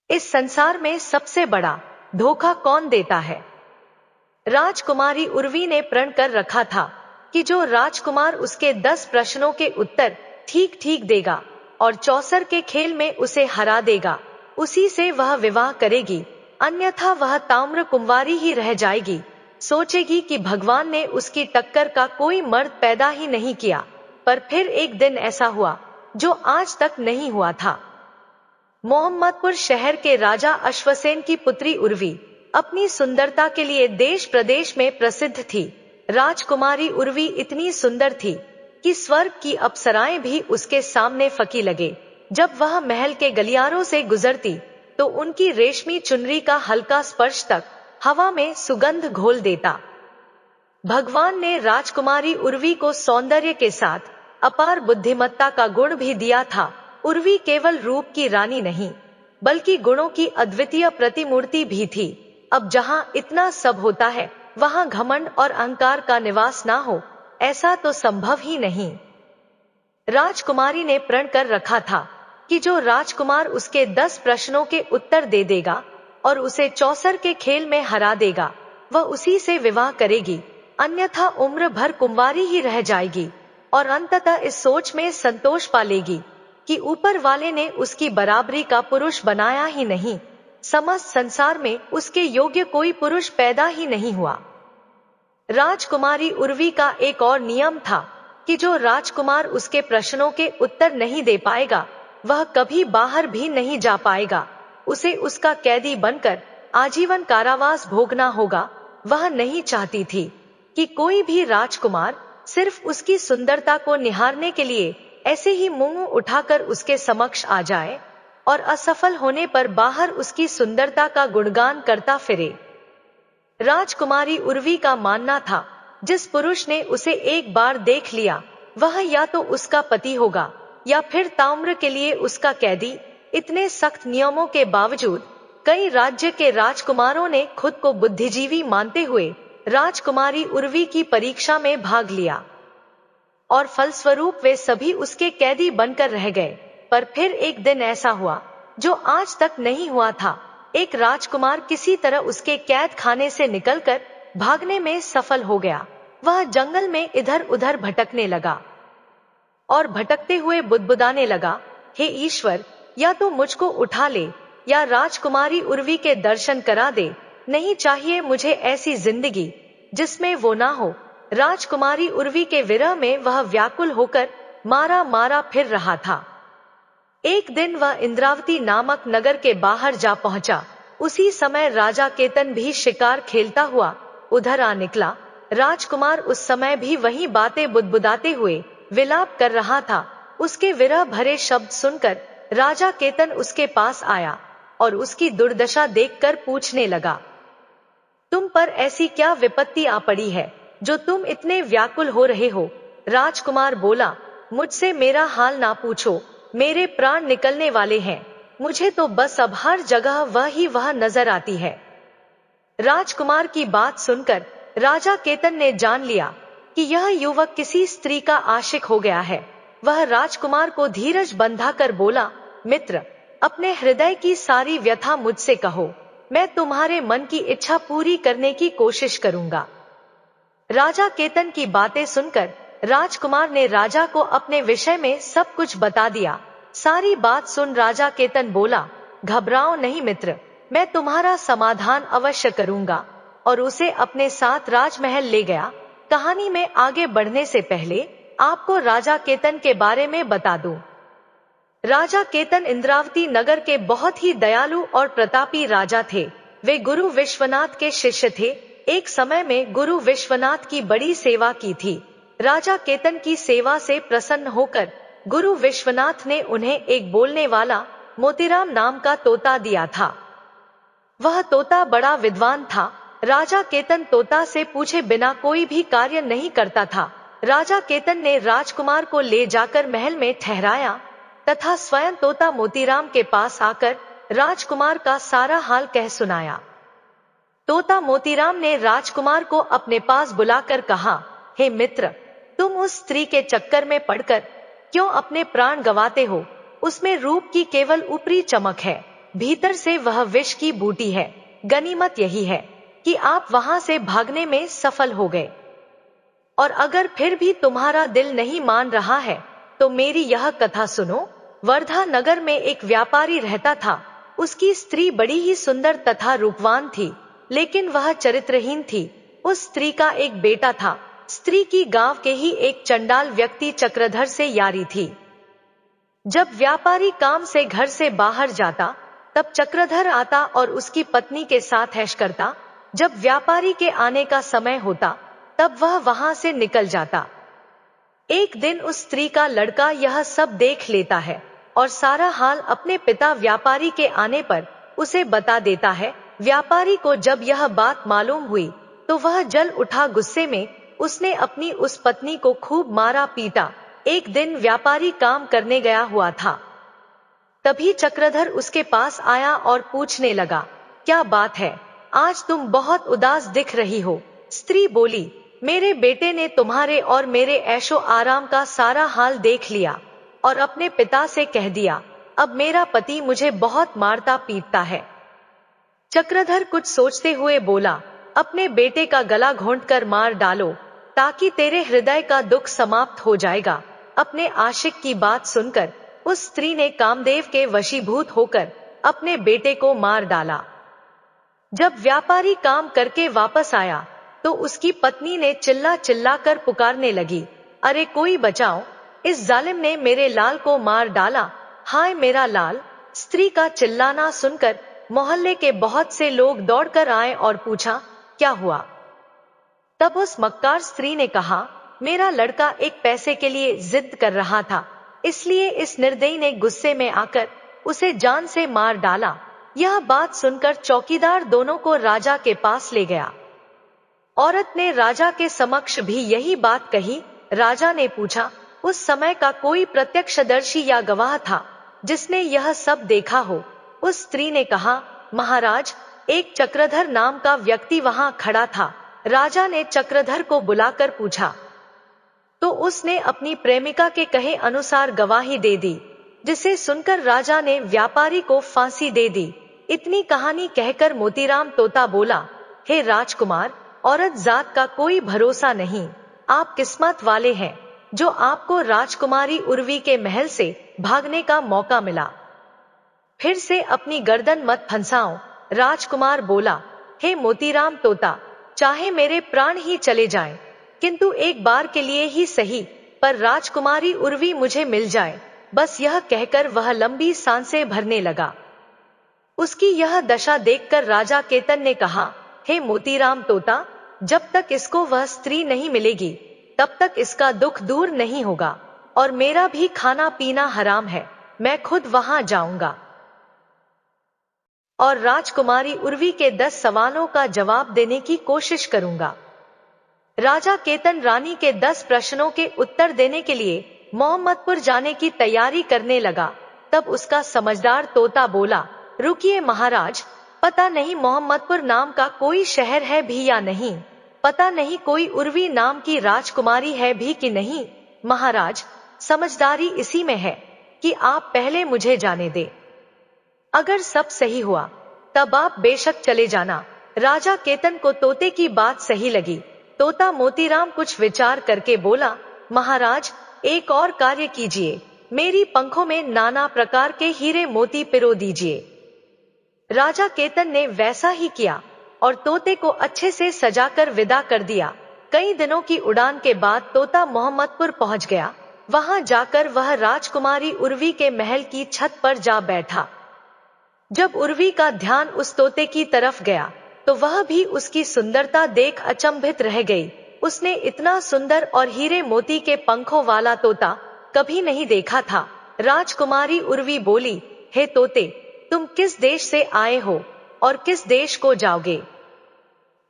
इस संसार में सबसे बड़ा धोखा कौन देता है? राजकुमारी उर्वी ने प्रण कर रखा था कि जो राजकुमार उसके 10 प्रश्नों के उत्तर ठीक ठीक देगा और चौसर के खेल में उसे हरा देगा, उसी से वह विवाह करेगी, अन्यथा वह ताम्र कुंवारी ही रह जाएगी। सोचेगी कि भगवान ने उसकी टक्कर का कोई मर्द पैदा ही नहीं किया। पर फिर एक दिन ऐसा हुआ जो आज तक नहीं हुआ था। मोहम्मदपुर शहर के राजा अश्वसेन की पुत्री उर्वी अपनी सुंदरता के लिए देश प्रदेश में प्रसिद्ध थी। राजकुमारी उर्वी इतनी सुंदर थी कि स्वर्ग की अप्सराएं भी उसके सामने फकी लगे। जब वह महल के गलियारों से गुजरती तो उनकी रेशमी चुनरी का हल्का स्पर्श तक हवा में सुगंध घोल देता। भगवान ने राजकुमारी उर्वी को सौंदर्य के साथ अपार बुद्धिमत्ता का गुण भी दिया था। उर्वी केवल रूप की रानी नहीं, बल्कि गुणों की अद्वितीय प्रतिमूर्ति भी थी। अब जहां इतना सब होता है, वहां घमंड और अहंकार का निवास ना हो, ऐसा तो संभव ही नहीं। राजकुमारी ने प्रण कर रखा था कि जो राजकुमार उसके 10 प्रश्नों के उत्तर दे देगा और उसे चौसर के खेल में हरा देगा, वह उसी से विवाह करेगी, अन्यथा उम्र भर कुंवारी ही रह जाएगी और अंततः इस सोच में संतोष पा लेगी कि ऊपर वाले ने उसकी बराबरी का पुरुष बनाया ही नहीं, समस्त संसार में उसके योग्य कोई पुरुष पैदा ही नहीं हुआ। राजकुमारी उर्वी का एक और नियम था कि जो राजकुमार उसके प्रश्नों के उत्तर नहीं दे पाएगा, वह कभी बाहर भी नहीं जा पाएगा। उसे उसका कैदी बनकर आजीवन कारावास भोगना होगा। वह नहीं चाहती थी कि कोई भी राजकुमार सिर्फ उसकी सुंदरता को निहारने के लिए ऐसे ही मुंह उठाकर उसके समक्ष आ जाए और असफल होने पर बाहर उसकी सुंदरता का गुणगान करता फिरे। राजकुमारी उर्वी का मानना था, जिस पुरुष ने उसे एक बार देख लिया, वह या तो उसका पति होगा या फिर ताम्र के लिए उसका कैदी। इतने सख्त नियमों के बावजूद कई राज्य के राजकुमारों ने खुद को बुद्धिजीवी मानते हुए राजकुमारी उर्वी की परीक्षा में भाग लिया और फलस्वरूप वे सभी उसके कैदी बनकर रह गए। पर फिर एक दिन ऐसा हुआ जो आज तक नहीं हुआ था। एक राजकुमार किसी तरह उसके कैद खाने से निकलकर भागने में सफल हो गया। वह जंगल में इधर उधर भटकने लगा और भटकते हुए बुदबुदाने लगा, हे ईश्वर, या तो मुझको उठा ले या राजकुमारी उर्वी के दर्शन करा दे। नहीं चाहिए मुझे ऐसी जिंदगी जिसमें वो ना हो। राजकुमारी उर्वी के विरह में वह व्याकुल होकर मारा मारा फिर रहा था। एक दिन वह इंद्रावती नामक नगर के बाहर जा पहुंचा। उसी समय राजा केतन भी शिकार खेलता हुआ उधर आ निकला। राजकुमार उस समय भी वही बातें बुदबुदाते हुए विलाप कर रहा था। उसके विरह भरे शब्द सुनकर राजा केतन उसके पास आया और उसकी दुर्दशा देखकर पूछने लगा, तुम पर ऐसी क्या विपत्ति आ पड़ी है जो तुम इतने व्याकुल हो रहे हो? राजकुमार बोला, मुझसे मेरा हाल ना पूछो, मेरे प्राण निकलने वाले हैं। मुझे तो बस अब हर जगह वह नजर आती है। राजकुमार की बात सुनकर राजा केतन ने जान लिया कि यह युवक किसी स्त्री का आशिक हो गया है। वह राजकुमार को धीरज बंधाकर बोला, मित्र, अपने हृदय की सारी व्यथा मुझसे कहो, मैं तुम्हारे मन की इच्छा पूरी करने की कोशिश करूंगा। राजा केतन की बातें सुनकर राजकुमार ने राजा को अपने विषय में सब कुछ बता दिया। सारी बात सुन राजा केतन बोला, घबराओ नहीं मित्र, मैं तुम्हारा समाधान अवश्य करूंगा, और उसे अपने साथ राजमहल ले गया। कहानी में आगे बढ़ने से पहले आपको राजा केतन के बारे में बता दूं। राजा केतन इंद्रावती नगर के बहुत ही दयालु और प्रतापी राजा थे। वे गुरु विश्वनाथ के शिष्य थे। एक समय में गुरु विश्वनाथ की बड़ी सेवा की थी। राजा केतन की सेवा से प्रसन्न होकर गुरु विश्वनाथ ने उन्हें एक बोलने वाला मोतीराम नाम का तोता दिया था। वह तोता बड़ा विद्वान था। राजा केतन तोता से पूछे बिना कोई भी कार्य नहीं करता था। राजा केतन ने राजकुमार को ले जाकर महल में ठहराया तथा स्वयं तोता मोतीराम के पास आकर राजकुमार का सारा हाल कह सुनाया। तोता मोतीराम ने राजकुमार को अपने पास बुलाकर कहा, हे मित्र, तुम उस स्त्री के चक्कर में पड़कर क्यों अपने प्राण गंवाते हो? उसमें रूप की केवल ऊपरी चमक है, भीतर से वह विष की बूटी है। गनीमत यही है कि आप वहां से भागने में सफल हो गए। और अगर फिर भी तुम्हारा दिल नहीं मान रहा है तो मेरी यह कथा सुनो। वर्धा नगर में एक व्यापारी रहता था। उसकी स्त्री बड़ी ही सुंदर तथा रूपवान थी, लेकिन वह चरित्रहीन थी। उस स्त्री का एक बेटा था। स्त्री की गांव के ही एक चंडाल व्यक्ति चक्रधर से यारी थी। जब व्यापारी काम से घर से बाहर जाता तब चक्रधर आता और उसकी पत्नी के साथ ऐश करता। जब व्यापारी के आने का समय होता तब वह वहां से निकल जाता। एक दिन उस स्त्री का लड़का यह सब देख लेता है और सारा हाल अपने पिता व्यापारी के आने पर उसे बता देता है। व्यापारी को जब यह बात मालूम हुई तो वह जल उठा गुस्से में। उसने अपनी उस पत्नी को खूब मारा पीटा। एक दिन व्यापारी काम करने गया हुआ था। तभी चक्रधर उसके पास आया और पूछने लगा, क्या बात है, आज तुम बहुत उदास दिख रही हो। स्त्री बोली, मेरे बेटे ने तुम्हारे और मेरे ऐशो आराम का सारा हाल देख लिया और अपने पिता से कह दिया, अब मेरा पति मुझे बहुत मारता पीटता है। चक्रधर कुछ सोचते हुए बोला, अपने बेटे का गला घोंटकर मार डालो ताकि तेरे हृदय का दुख समाप्त हो जाएगा। अपने आशिक की बात सुनकर उस स्त्री ने कामदेव के वशीभूत होकर अपने बेटे को मार डाला। जब व्यापारी काम करके वापस आया तो उसकी पत्नी ने चिल्ला चिल्ला कर पुकारने लगी, अरे कोई बचाओ, इस जालिम ने मेरे लाल को मार डाला, हाय मेरा लाल। स्त्री का चिल्लाना सुनकर मोहल्ले के बहुत से लोग दौड़कर आए और पूछा, क्या हुआ। तब उस मक्कार स्त्री ने कहा, मेरा लड़का एक पैसे के लिए जिद कर रहा था, इसलिए इस निर्दयी ने गुस्से में आकर उसे जान से मार डाला। यह बात सुनकर चौकीदार दोनों को राजा के पास ले गया। औरत ने राजा के समक्ष भी यही बात कही। राजा ने पूछा, उस समय का कोई प्रत्यक्षदर्शी या गवाह था जिसने यह सब देखा हो। उस स्त्री ने कहा, महाराज, एक चक्रधर नाम का व्यक्ति वहां खड़ा था। राजा ने चक्रधर को बुलाकर पूछा तो उसने अपनी प्रेमिका के कहे अनुसार गवाही दे दी, जिसे सुनकर राजा ने व्यापारी को फांसी दे दी। इतनी कहानी कहकर मोतीराम तोता बोला, हे राजकुमार, औरत जात का कोई भरोसा नहीं। आप किस्मत वाले हैं जो आपको राजकुमारी उर्वी के महल से भागने का मौका मिला। फिर से अपनी गर्दन मत फंसाओ। राजकुमार बोला, हे मोतीराम तोता, चाहे मेरे प्राण ही चले जाएं, किंतु एक बार के लिए ही सही, पर राजकुमारी उर्वी मुझे मिल जाए। बस यह कहकर वह लंबी सांसें भरने लगा। उसकी यह दशा देखकर राजा केतन ने कहा, हे मोतीराम तोता, जब तक इसको वह स्त्री नहीं मिलेगी तब तक इसका दुख दूर नहीं होगा, और मेरा भी खाना पीना हराम है। मैं खुद वहां जाऊंगा और राजकुमारी उर्वी के 10 सवालों का जवाब देने की कोशिश करूंगा। राजा केतन रानी के 10 प्रश्नों के उत्तर देने के लिए मोहम्मदपुर जाने की तैयारी करने लगा। तब उसका समझदार तोता बोला, रुकिए महाराज, पता नहीं मोहम्मदपुर नाम का कोई शहर है भी या नहीं, पता नहीं कोई उर्वी नाम की राजकुमारी है भी कि नहीं। महाराज, समझदारी इसी में है कि आप पहले मुझे जाने दे। अगर सब सही हुआ तब आप बेशक चले जाना। राजा केतन को तोते की बात सही लगी। तोता मोतीराम कुछ विचार करके बोला, महाराज, एक और कार्य कीजिए, मेरी पंखों में नाना प्रकार के हीरे मोती पिरो दीजिए। राजा केतन ने वैसा ही किया और तोते को अच्छे से सजाकर विदा कर दिया। कई दिनों की उड़ान के बाद तोता मोहम्मदपुर पहुंच गया। वहां जाकर वह राजकुमारी उर्वी के महल की छत पर जा बैठा। जब उर्वी का ध्यान उस तोते की तरफ गया तो वह भी उसकी सुंदरता देख अचंभित रह गई। उसने इतना सुंदर और हीरे मोती के पंखों वाला तोता कभी नहीं देखा था। राजकुमारी उर्वी बोली, हे तोते, तुम किस देश से आए हो और किस देश को जाओगे?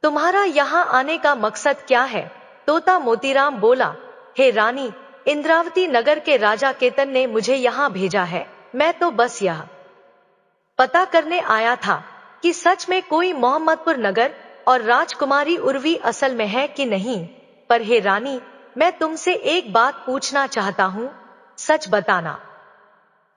तुम्हारा यहाँ आने का मकसद क्या है? तोता मोतीराम बोला, हे रानी, इंद्रावती नगर के राजा केतन ने मुझे यहाँ भेजा है। मैं तो बस यह पता करने आया था कि सच में कोई मोहम्मदपुर नगर और राजकुमारी उर्वी असल में है कि नहीं। पर हे रानी, मैं तुमसे एक बात पूछना चाहता हूँ, सच बताना,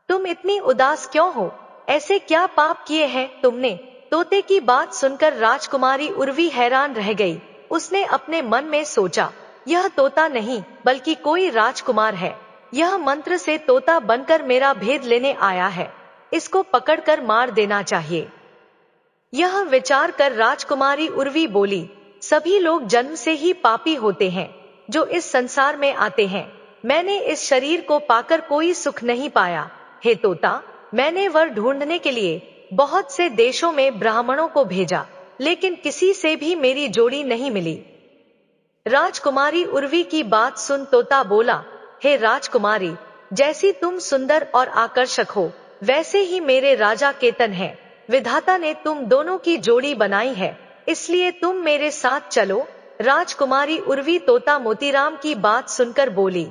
तुम इतनी उदास क्यों हो? ऐसे क्या पाप किए हैं तुमने? तोते की बात सुनकर राजकुमारी उर्वी हैरान रह गई। उसने अपने मन में सोचा, यह तोता नहीं बल्कि कोई राजकुमार है। यह मंत्र से तोता बनकर मेरा भेद लेने आया है। इसको पकड़कर मार देना चाहिए। यह विचार कर राजकुमारी उर्वी बोली, सभी लोग जन्म से ही पापी होते हैं जो इस संसार में आते हैं। मैंने इस शरीर को पाकर कोई सुख नहीं पाया। हे तोता, मैंने वर ढूंढने के लिए बहुत से देशों में ब्राह्मणों को भेजा, लेकिन किसी से भी मेरी जोड़ी नहीं मिली। राजकुमारी उर्वी की बात सुन तोता बोला, हे राजकुमारी, जैसी तुम सुंदर और आकर्षक हो, वैसे ही मेरे राजा केतन है। विधाता ने तुम दोनों की जोड़ी बनाई है, इसलिए तुम मेरे साथ चलो। राजकुमारी उर्वी तोता मोतीराम की बात सुनकर बोली,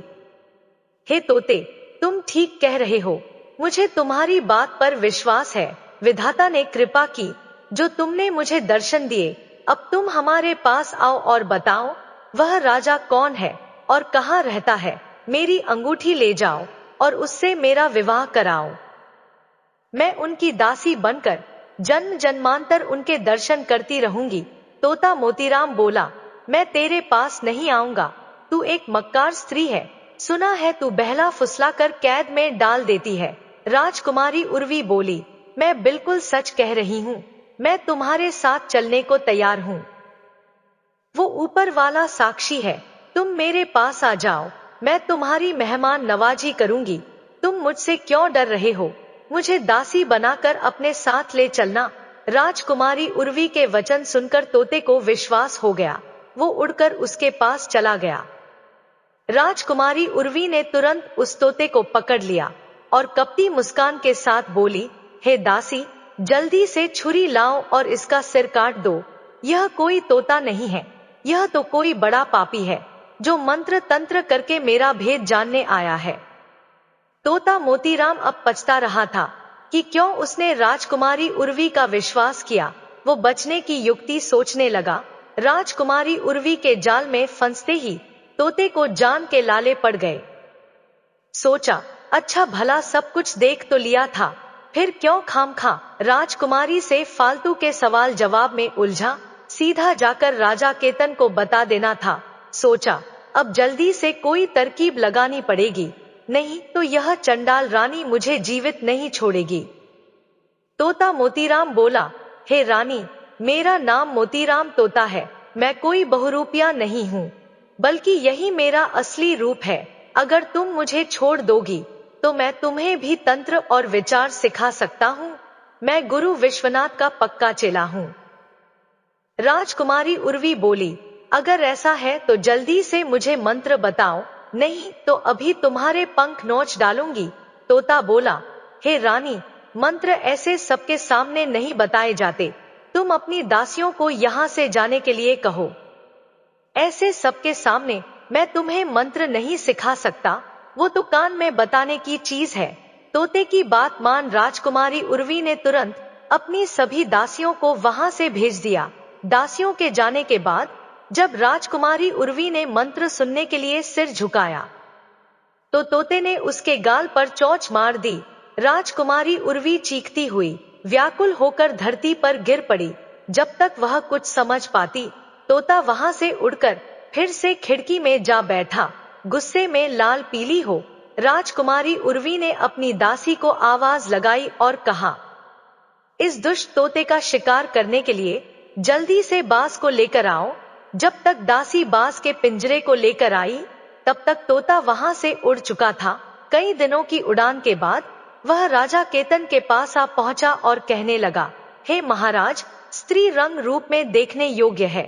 हे तोते, तुम ठीक कह रहे हो। मुझे तुम्हारी बात पर विश्वास है। विधाता ने कृपा की, जो तुमने मुझे दर्शन दिए। अब तुम हमारे पास आओ और बताओ, वह राजा कौन है और कहाँ रहता है। मेरी अंगूठी ले जाओ और उससे मेरा विवाह कराओ। मैं उनकी दासी बनकर जन्म जन्मांतर उनके दर्शन करती रहूंगी। तोता मोतीराम बोला, मैं तेरे पास नहीं आऊंगा। तू एक मक्कार स्त्री है। सुना है तू बहला फुसला कर कैद में डाल देती है। राजकुमारी उर्वी बोली, मैं बिल्कुल सच कह रही हूँ। मैं तुम्हारे साथ चलने को तैयार हूँ। वो ऊपर वाला साक्षी है। तुम मेरे पास आ जाओ, मैं तुम्हारी मेहमान नवाजी करूंगी। तुम मुझसे क्यों डर रहे हो? मुझे दासी बनाकर अपने साथ ले चलना। राजकुमारी उर्वी के वचन सुनकर तोते को विश्वास हो गया। वो उड़कर उसके पास चला गया। राजकुमारी उर्वी ने तुरंत उस तोते को पकड़ लिया और कपटी मुस्कान के साथ बोली, हे दासी, जल्दी से छुरी लाओ और इसका सिर काट दो। यह कोई तोता नहीं है, यह तो कोई बड़ा पापी है, जो मंत्र तंत्र करके मेरा भेद जानने आया है। तोता मोतीराम अब पछता रहा था कि क्यों उसने राजकुमारी उर्वी का विश्वास किया। वो बचने की युक्ति सोचने लगा। राजकुमारी उर्वी के जाल में फंसते ही तोते को जान के लाले पड़ गए। सोचा, अच्छा भला सब कुछ देख तो लिया था, फिर क्यों खामखा राजकुमारी से फालतू के सवाल जवाब में उलझा। सीधा जाकर राजा केतन को बता देना था। सोचा, अब जल्दी से कोई तरकीब लगानी पड़ेगी, नहीं तो यह चंडाल रानी मुझे जीवित नहीं छोड़ेगी। तोता मोतीराम बोला, हे रानी, मेरा नाम मोतीराम तोता है। मैं कोई बहुरूपिया नहीं हूँ, बल्कि यही मेरा असली रूप है। अगर तुम मुझे छोड़ दोगी तो मैं तुम्हें भी तंत्र और विचार सिखा सकता हूँ। मैं गुरु विश्वनाथ का पक्का चेला हूँ। राजकुमारी उर्वी बोली, अगर ऐसा है तो जल्दी से मुझे मंत्र बताओ, नहीं तो अभी तुम्हारे पंख नोच डालूंगी। तोता बोला, हे रानी, मंत्र ऐसे सबके सामने नहीं बताए जाते। तुम अपनी दासियों को यहाँ से जाने के लिए कहो। ऐसे सबके सामने मैं तुम्हें मंत्र नहीं सिखा सकता, वो तो कान में बताने की चीज है। तोते की बात मान राजकुमारी उर्वी ने तुरंत अपनी सभी दासियों को वहां से भेज दिया। दासियों के जाने के बाद जब राजकुमारी उर्वी ने मंत्र सुनने के लिए सिर झुकाया तो तोते ने उसके गाल पर चोंच मार दी। राजकुमारी उर्वी चीखती हुई व्याकुल होकर धरती पर गिर पड़ी। जब तक वह कुछ समझ पाती, तोता वहां से उड़कर फिर से खिड़की में जा बैठा, गुस्से में लाल पीली हो। राजकुमारी उर्वी ने अपनी दासी को आवाज लगाई और कहा, इस दुष्ट तोते का शिकार करने के लिए जल्दी से बाज को लेकर आओ। जब तक दासी बाज के पिंजरे को लेकर आई, तब तक तोता वहां से उड़ चुका था। कई दिनों की उड़ान के बाद वह राजा केतन के पास आ पहुंचा और कहने लगा, हे महाराज, स्त्री रंग रूप में देखने योग्य है।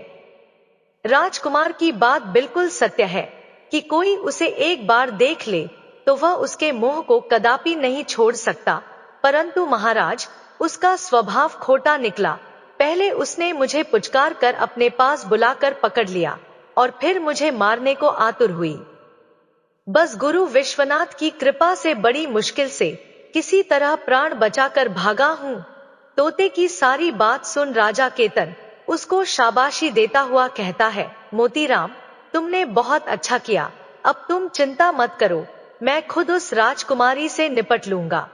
राजकुमार की बात बिल्कुल सत्य है कि कोई उसे एक बार देख ले तो वह उसके मोह को कदापि नहीं छोड़ सकता, परंतु महाराज, उसका स्वभाव खोटा निकला। पहले उसने मुझे पुचकार कर अपने पास बुलाकर पकड़ लिया और फिर मुझे मारने को आतुर हुई। बस गुरु विश्वनाथ की कृपा से बड़ी मुश्किल से किसी तरह प्राण बचाकर भागा हूँ। तोते की सारी बात सुन राजा केतन उसको शाबाशी देता हुआ कहता है, मोतीराम, तुमने बहुत अच्छा किया। अब तुम चिंता मत करो, मैं खुद उस राजकुमारी से निपट लूंगा।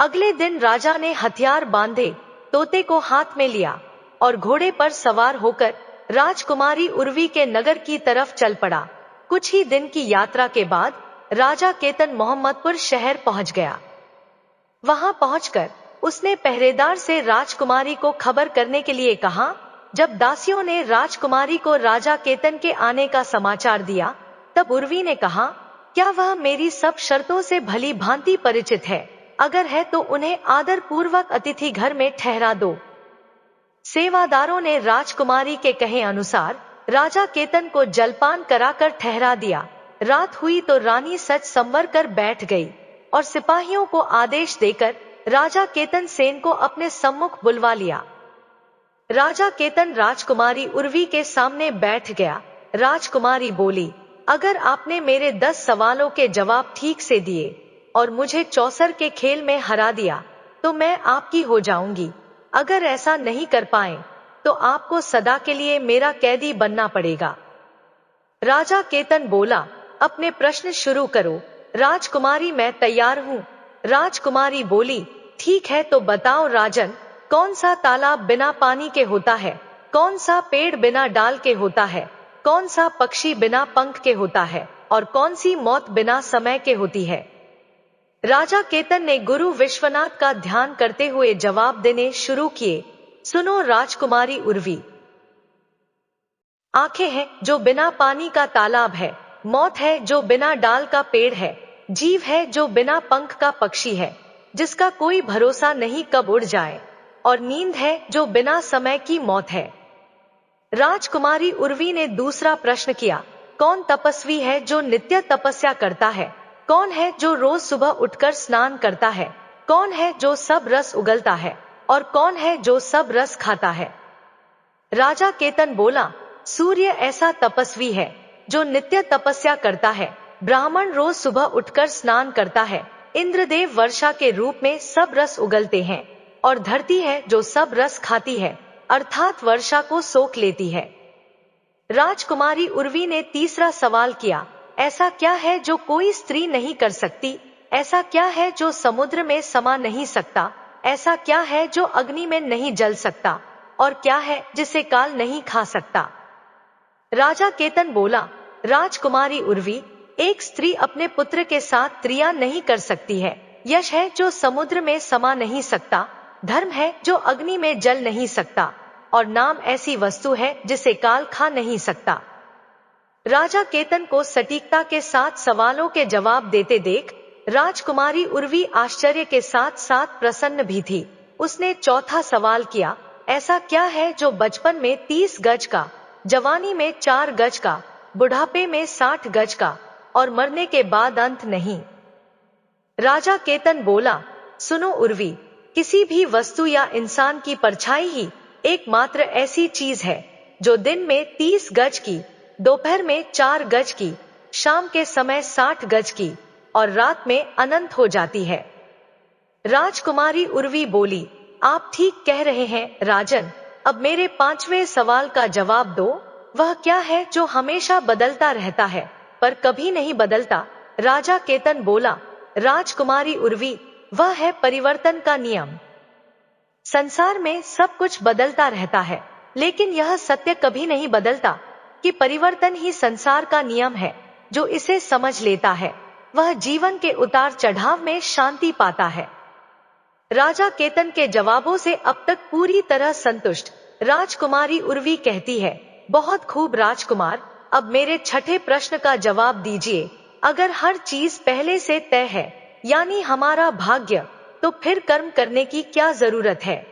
अगले दिन राजा ने हथियार बांधे, तोते को हाथ में लिया और घोड़े पर सवार होकर राजकुमारी उर्वी के नगर की तरफ चल पड़ा। कुछ ही दिन की यात्रा के बाद राजा केतन मोहम्मदपुर शहर पहुंच गया। वहां पहुंचकर उसने पहरेदार से राजकुमारी को खबर करने के लिए कहा। जब दासियों ने राजकुमारी को राजा केतन के आने का समाचार दिया, तब उर्वी ने कहा, क्या वह मेरी सब शर्तों से भली भांति परिचित है? अगर है तो उन्हें आदर पूर्वक अतिथि घर में ठहरा दो। सेवादारों ने राजकुमारी के कहे अनुसार राजा केतन को जलपान कराकर ठहरा दिया। रात हुई तो रानी सच संवर कर बैठ गई और सिपाहियों को आदेश देकर राजा केतन सेन को अपने सम्मुख बुलवा लिया। राजा केतन राजकुमारी उर्वी के सामने बैठ गया। राजकुमारी बोली, अगर आपने मेरे 10 सवालों के जवाब ठीक से दिए और मुझे चौसर के खेल में हरा दिया तो मैं आपकी हो जाऊंगी। अगर ऐसा नहीं कर पाए तो आपको सदा के लिए मेरा कैदी बनना पड़ेगा। राजा केतन बोला, अपने प्रश्न शुरू करो। राजकुमारी, मैं तैयार हूँ। राजकुमारी बोली, ठीक है तो बताओ राजन, कौन सा तालाब बिना पानी के होता है? कौन सा पेड़ बिना डाल के होता है? कौन सा पक्षी बिना पंख के होता है? और कौन सी मौत बिना समय के होती है? राजा केतन ने गुरु विश्वनाथ का ध्यान करते हुए जवाब देने शुरू किए। सुनो राजकुमारी उर्वी, आंखें हैं जो बिना पानी का तालाब है, मौत है जो बिना डाल का पेड़ है, जीव है जो बिना पंख का पक्षी है, जिसका कोई भरोसा नहीं कब उड़ जाए, और नींद है जो बिना समय की मौत है। राजकुमारी उर्वी ने दूसरा प्रश्न किया, कौन तपस्वी है जो नित्य तपस्या करता है? कौन है जो रोज सुबह उठकर स्नान करता है? कौन है जो सब रस उगलता है? और कौन है जो सब रस खाता है? राजा केतन बोला, सूर्य ऐसा तपस्वी है जो नित्य तपस्या करता है। ब्राह्मण रोज सुबह उठकर स्नान करता है। इंद्रदेव वर्षा के रूप में सब रस उगलते हैं, और धरती है जो सब रस खाती है, अर्थात वर्षा को सोख लेती है। राजकुमारी उर्वी ने तीसरा सवाल किया, ऐसा क्या है जो कोई स्त्री नहीं कर सकती? ऐसा क्या है जो समुद्र में समा नहीं सकता? ऐसा क्या है जो अग्नि में नहीं जल सकता? और क्या है जिसे काल नहीं खा सकता? राजा केतन बोला, राजकुमारी उर्वी, एक स्त्री अपने पुत्र के साथ क्रिया नहीं कर सकती है। यश है जो समुद्र में समा नहीं सकता, धर्म है जो अग्नि में जल नहीं सकता, और नाम ऐसी वस्तु है जिसे काल खा नहीं सकता। राजा केतन को सटीकता के साथ सवालों के जवाब देते देख राजकुमारी उर्वी आश्चर्य के साथ साथ प्रसन्न भी थी। उसने चौथा सवाल किया, ऐसा क्या है जो बचपन में 30 गज का, जवानी में 4 गज का, बुढ़ापे में 60 गज का, और मरने के बाद अंत नहीं? राजा केतन बोला, सुनो उर्वी, किसी भी वस्तु या इंसान की परछाई ही एकमात्र ऐसी चीज है जो दिन में 30 गज की, दोपहर में 4 गज की, शाम के समय 60 गज की, और रात में अनंत हो जाती है। राजकुमारी उर्वी बोली, आप ठीक कह रहे हैं राजन। अब मेरे 5वें सवाल का जवाब दो। वह क्या है जो हमेशा बदलता रहता है पर कभी नहीं बदलता? राजा केतन बोला, राजकुमारी उर्वी, वह है परिवर्तन का नियम। संसार में सब कुछ बदलता रहता है, लेकिन यह सत्य कभी नहीं बदलता कि परिवर्तन ही संसार का नियम है। जो इसे समझ लेता है वह जीवन के उतार चढ़ाव में शांति पाता है। राजा केतन के जवाबों से अब तक पूरी तरह संतुष्ट राजकुमारी उर्वी कहती है, बहुत खूब राजकुमार, अब मेरे छठे प्रश्न का जवाब दीजिए। अगर हर चीज पहले से तय है, यानी हमारा भाग्य, तो फिर कर्म करने की क्या जरूरत है?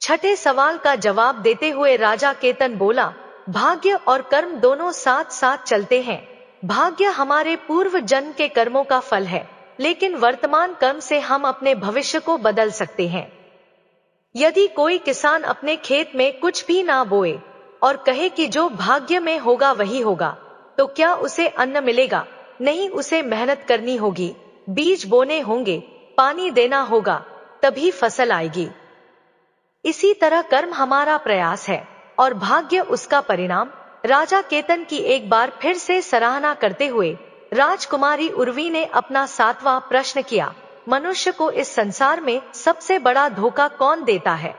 छठे सवाल का जवाब देते हुए राजा केतन बोला, भाग्य और कर्म दोनों साथ साथ चलते हैं। भाग्य हमारे पूर्व जन्म के कर्मों का फल है, लेकिन वर्तमान कर्म से हम अपने भविष्य को बदल सकते हैं। यदि कोई किसान अपने खेत में कुछ भी ना बोए और कहे कि जो भाग्य में होगा वही होगा, तो क्या उसे अन्न मिलेगा? नहीं, उसे मेहनत करनी होगी, बीज बोने होंगे, पानी देना होगा, तभी फसल आएगी। इसी तरह कर्म हमारा प्रयास है और भाग्य उसका परिणाम। राजा केतन की एक बार फिर से सराहना करते हुए राजकुमारी उर्वी ने अपना 7वां प्रश्न किया, मनुष्य को इस संसार में सबसे बड़ा धोखा कौन देता है?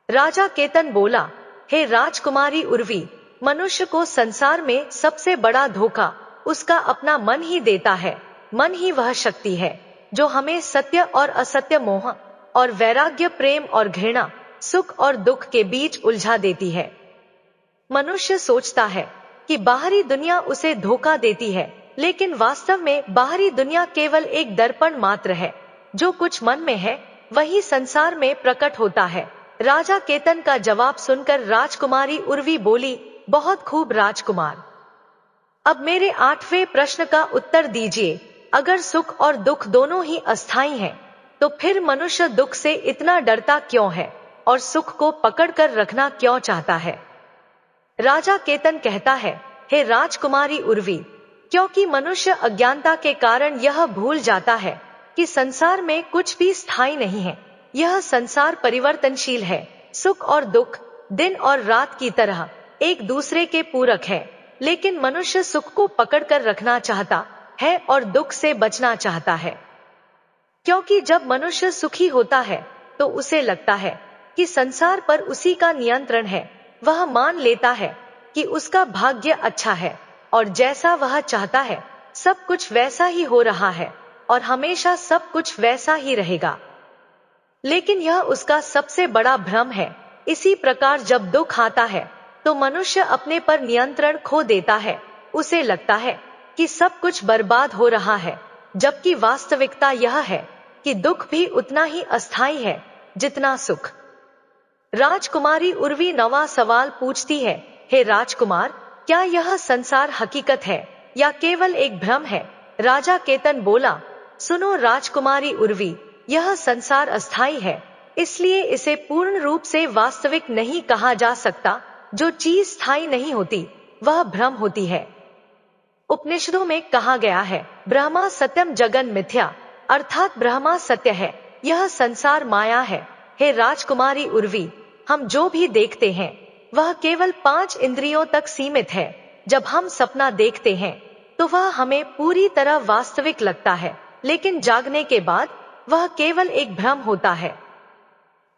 राजा केतन बोला, हे राजकुमारी उर्वी, मनुष्य को संसार में सबसे बड़ा धोखा उसका अपना मन ही देता है। मन ही वह शक्ति है जो हमें सत्य और असत्य, मोह और वैराग्य, प्रेम और घृणा, सुख और दुख के बीच उलझा देती है। मनुष्य सोचता है कि बाहरी दुनिया उसे धोखा देती है, लेकिन वास्तव में बाहरी दुनिया केवल एक दर्पण मात्र है। जो कुछ मन में है वही संसार में प्रकट होता है। राजा केतन का जवाब सुनकर राजकुमारी उर्वी बोली, बहुत खूब राजकुमार। अब मेरे 8वें प्रश्न का उत्तर दीजिए। अगर सुख और दुख दोनों ही अस्थायी हैं, तो फिर मनुष्य दुख से इतना डरता क्यों है और सुख को पकड़कर रखना क्यों चाहता है? राजा केतन कहता है, हे राजकुमारी उर्वी, क्योंकि मनुष्य अज्ञानता के कारण यह भूल जाता है कि संसार में कुछ भी स्थायी नहीं है। यह संसार परिवर्तनशील है। सुख और दुख दिन और रात की तरह एक दूसरे के पूरक है, लेकिन मनुष्य सुख को पकड़कर रखना चाहता है और दुख से बचना चाहता है। क्योंकि जब मनुष्य सुखी होता है तो उसे लगता है कि संसार पर उसी का नियंत्रण है। वह मान लेता है कि उसका भाग्य अच्छा है और जैसा वह चाहता है सब कुछ वैसा ही हो रहा है और हमेशा सब कुछ वैसा ही रहेगा। लेकिन यह उसका सबसे बड़ा भ्रम है। इसी प्रकार जब दुख आता है तो मनुष्य अपने पर नियंत्रण खो देता है। उसे लगता है कि सब कुछ बर्बाद हो रहा है, जबकि वास्तविकता यह है कि दुख भी उतना ही अस्थायी है जितना सुख। राजकुमारी उर्वी 9वां सवाल पूछती है, हे राजकुमार, क्या यह संसार हकीकत है या केवल एक भ्रम है? राजा केतन बोला, सुनो राजकुमारी उर्वी, यह संसार अस्थायी है, इसलिए इसे पूर्ण रूप से वास्तविक नहीं कहा जा सकता। जो चीज स्थायी नहीं होती वह भ्रम होती है। उपनिषदों में कहा गया है, ब्रह्मा सत्यम जगन मिथ्या, अर्थात ब्रह्मा सत्य है, यह संसार माया है। हे राजकुमारी उर्वी, हम जो भी देखते हैं वह केवल 5 इंद्रियों तक सीमित है। जब हम सपना देखते हैं तो वह हमें पूरी तरह वास्तविक लगता है, लेकिन जागने के बाद वह केवल एक भ्रम होता है।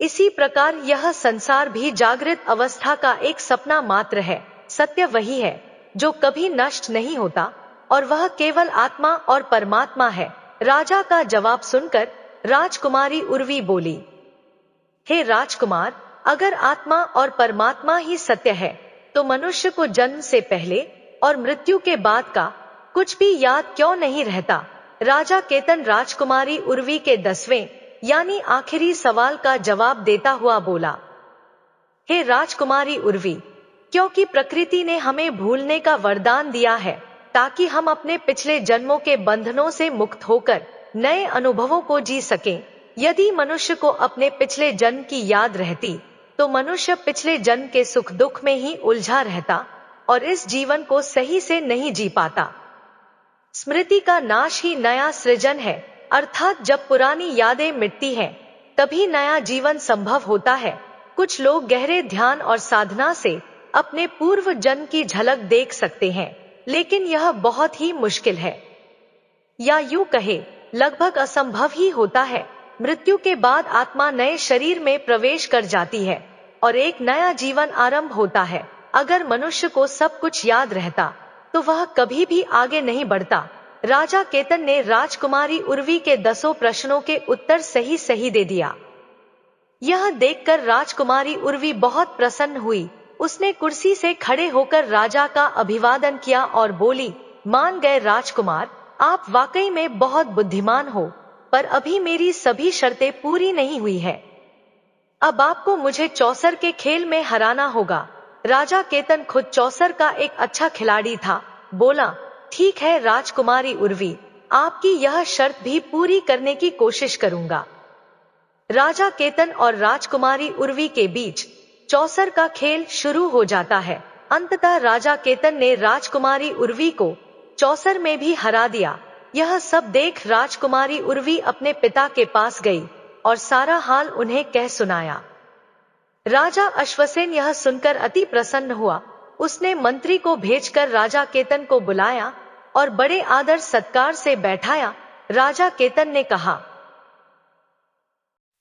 इसी प्रकार यह संसार भी जागृत अवस्था का एक सपना मात्र है। सत्य वही है जो कभी नष्ट नहीं होता और वह केवल आत्मा और परमात्मा है। राजा का जवाब सुनकर राजकुमारी उर्वी बोली, हे राजकुमार, अगर आत्मा और परमात्मा ही सत्य है तो मनुष्य को जन्म से पहले और मृत्यु के बाद का कुछ भी याद क्यों नहीं रहता? राजा केतन राजकुमारी उर्वी के 10वें यानी आखिरी सवाल का जवाब देता हुआ बोला, हे राजकुमारी उर्वी, क्योंकि प्रकृति ने हमें भूलने का वरदान दिया है ताकि हम अपने पिछले जन्मों के बंधनों से मुक्त होकर नए अनुभवों को जी सकें। यदि मनुष्य को अपने पिछले जन्म की याद रहती तो मनुष्य पिछले जन्म के सुख दुख में ही उलझा रहता और इस जीवन को सही से नहीं जी पाता। स्मृति का नाश ही नया सृजन है, अर्थात जब पुरानी यादें मिटती हैं तभी नया जीवन संभव होता है। कुछ लोग गहरे ध्यान और साधना से अपने पूर्व जन्म की झलक देख सकते हैं, लेकिन यह बहुत ही मुश्किल है, या यूं कहे लगभग असंभव ही होता है। मृत्यु के बाद आत्मा नए शरीर में प्रवेश कर जाती है और एक नया जीवन आरंभ होता है। अगर मनुष्य को सब कुछ याद रहता तो वह कभी भी आगे नहीं बढ़ता। राजा केतन ने राजकुमारी उर्वी के 10 प्रश्नों के उत्तर सही सही दे दिया। यह देखकर राजकुमारी उर्वी बहुत प्रसन्न हुई। उसने कुर्सी से खड़े होकर राजा का अभिवादन किया और बोली, मान गए राजकुमार, आप वाकई में बहुत बुद्धिमान हो, पर अभी मेरी सभी शर्तें पूरी नहीं हुई है। अब आपको मुझे चौसर के खेल में हराना होगा। राजा केतन खुद चौसर का एक अच्छा खिलाड़ी था। बोला, ठीक है राजकुमारी उर्वी, आपकी यह शर्त भी पूरी करने की कोशिश करूंगा। राजा केतन और राजकुमारी उर्वी के बीच चौसर का खेल शुरू हो जाता है। अंततः राजा केतन ने राजकुमारी उर्वी को चौसर में भी हरा दिया। यह सब देख राजकुमारी उर्वी अपने पिता के पास गई और सारा हाल उन्हें कह सुनाया। राजा अश्वसेन यह सुनकर अति प्रसन्न हुआ। उसने मंत्री को भेजकर राजा केतन को बुलाया और बड़े आदर सत्कार से बैठाया राजा केतन ने कहा,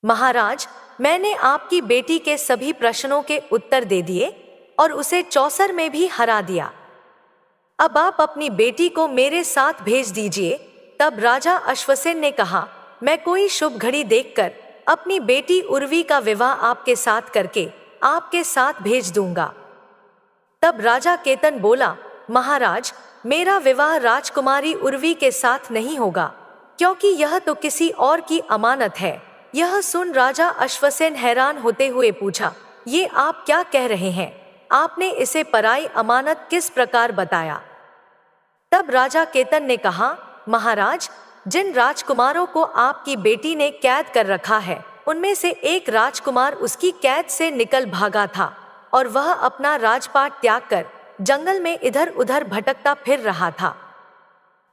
महाराज, मैंने आपकी बेटी के सभी प्रश्नों के उत्तर दे दिए और उसे चौसर में भी हरा दिया। अब आप अपनी बेटी को मेरे साथ भेज दीजिए। तब राजा अश्वसेन ने कहा, मैं कोई शुभ घड़ी देखकर अपनी बेटी उर्वी का विवाह आपके साथ करके आपके साथ भेज दूंगा। तब राजा केतन बोला, महाराज, मेरा विवाह राजकुमारी उर्वी के साथ नहीं होगा, क्योंकि यह तो किसी और की अमानत है। यह सुन राजा अश्वसेन हैरान होते हुए पूछा, ये आप क्या कह रहे हैं? आपने इसे पराई अमानत किस प्रकार बताया? तब राजा केतन ने कहा, महाराज, जिन राजकुमारों को आपकी बेटी ने कैद कर रखा है, उनमें से एक राजकुमार उसकी कैद से निकल भागा था और वह अपना राजपाट त्याग कर जंगल में इधर उधर भटकता फिर रहा था।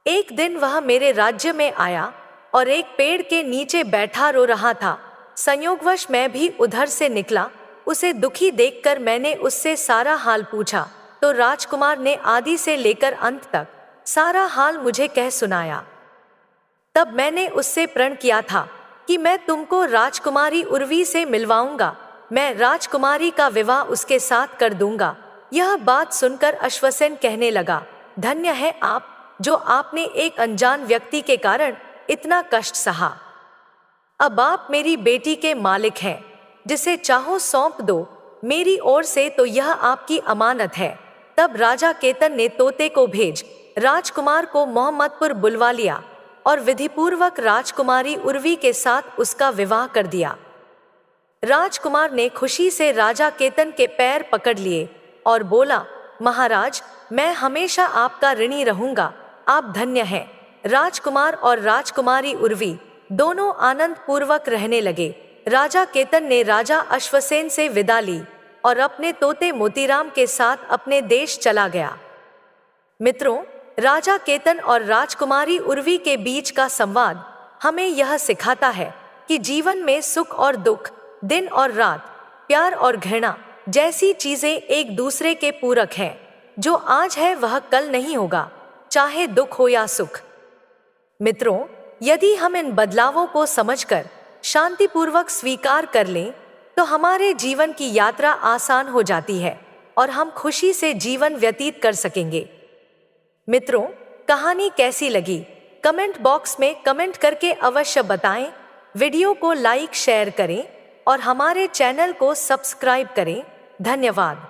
एक दिन वह मेरे राज्य में आया और एक पेड़ के नीचे बैठा रो रहा था। संयोगवश मैं भी उधर से निकला। उसे दुखी देखकर मैंने उससे सारा हाल पूछा, तो राजकुमार ने आदि से लेकर अंत तक सारा हाल मुझे कह सुनाया। तब मैंने उससे प्रण किया था कि मैं तुमको राजकुमारी उर्वी से मिलवाऊंगा, मैं राजकुमारी का विवाह उसके साथ कर दूंगा। यह बात सुनकर अश्वसेन कहने लगा, धन्य है आप, जो आपने एक अनजान व्यक्ति के कारण इतना कष्ट सहा। अब आप मेरी बेटी के मालिक हैं, जिसे चाहो सौंप दो। मेरी ओर से तो यह आपकी अमानत है। तब राजा केतन ने तोते को भेज राजकुमार को मोहम्मदपुर बुलवा लिया और विधिपूर्वक राजकुमारी उर्वी के साथ उसका विवाह कर दिया। राजकुमार ने खुशी से राजा केतन के पैर पकड़ लिए और बोला, महाराज, मैं हमेशा आपका ऋणी रहूंगा, आप धन्य हैं। राजकुमार और राजकुमारी उर्वी दोनों आनंद पूर्वक रहने लगे। राजा केतन ने राजा अश्वसेन से विदा ली और अपने तोते मोतीराम के साथ अपने देश चला गया। मित्रों, राजा केतन और राजकुमारी उर्वी के बीच का संवाद हमें यह सिखाता है कि जीवन में सुख और दुख, दिन और रात, प्यार और घृणा जैसी चीजें एक दूसरे के पूरक हैं। जो आज है वह कल नहीं होगा, चाहे दुख हो या सुख। मित्रों, यदि हम इन बदलावों को समझकर शांतिपूर्वक स्वीकार कर लें, तो हमारे जीवन की यात्रा आसान हो जाती है और हम खुशी से जीवन व्यतीत कर सकेंगे। मित्रों, कहानी कैसी लगी? कमेंट बॉक्स में कमेंट करके अवश्य बताएं। वीडियो को लाइक शेयर करें और हमारे चैनल को सब्सक्राइब करें। धन्यवाद।